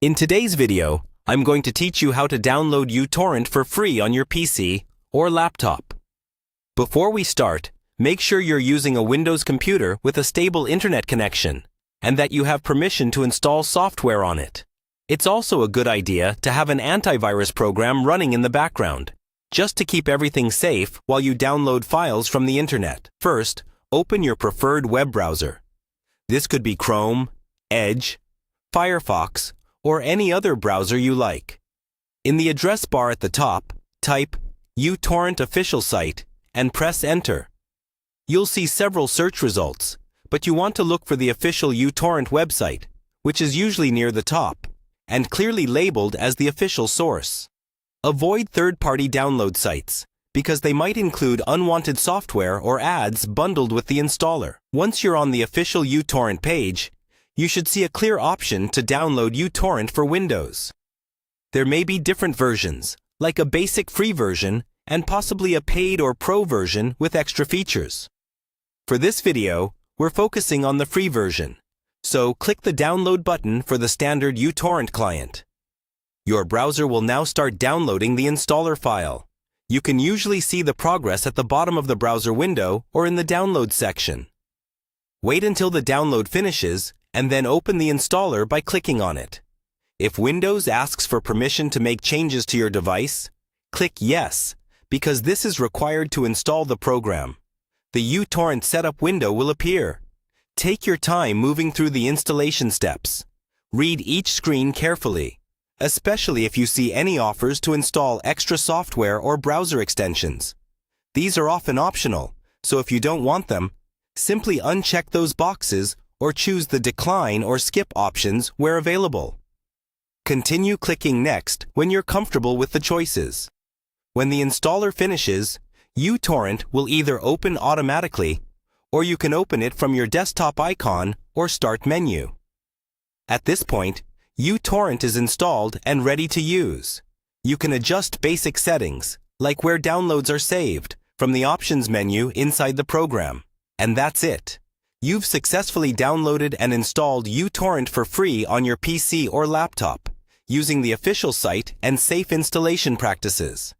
In today's video, I'm going to teach you how to download uTorrent for free on your PC or laptop. Before we start, make sure you're using a Windows computer with a stable internet connection and that you have permission to install software on it. It's also a good idea to have an antivirus program running in the background, just to keep everything safe while you download files from the internet. First, open your preferred web browser. This could be Chrome, Edge, Firefox, or any other browser you like. In the address bar at the top, type uTorrent official site and press enter. You'll see several search results, but you want to look for the official uTorrent website, which is usually near the top and clearly labeled as the official source. Avoid third-party download sites because they might include unwanted software or ads bundled with the installer. Once you're on the official uTorrent page, you should see a clear option to download uTorrent for Windows. There may be different versions, like a basic free version and possibly a paid or pro version with extra features. For this video, we're focusing on the free version, so click the download button for the standard uTorrent client. Your browser will now start downloading the installer file. You can usually see the progress at the bottom of the browser window or in the download section. Wait until the download finishes and then open the installer by clicking on it. If Windows asks for permission to make changes to your device, click Yes, because this is required to install the program. The uTorrent setup window will appear. Take your time moving through the installation steps. Read each screen carefully, especially if you see any offers to install extra software or browser extensions. These are often optional, so if you don't want them, simply uncheck those boxes or choose the decline or skip options where available. Continue clicking Next when you're comfortable with the choices. When the installer finishes, uTorrent will either open automatically or you can open it from your desktop icon or Start menu. At this point, uTorrent is installed and ready to use. You can adjust basic settings, like where downloads are saved, from the Options menu inside the program. And that's it. You've successfully downloaded and installed uTorrent for free on your PC or laptop, using the official site and safe installation practices.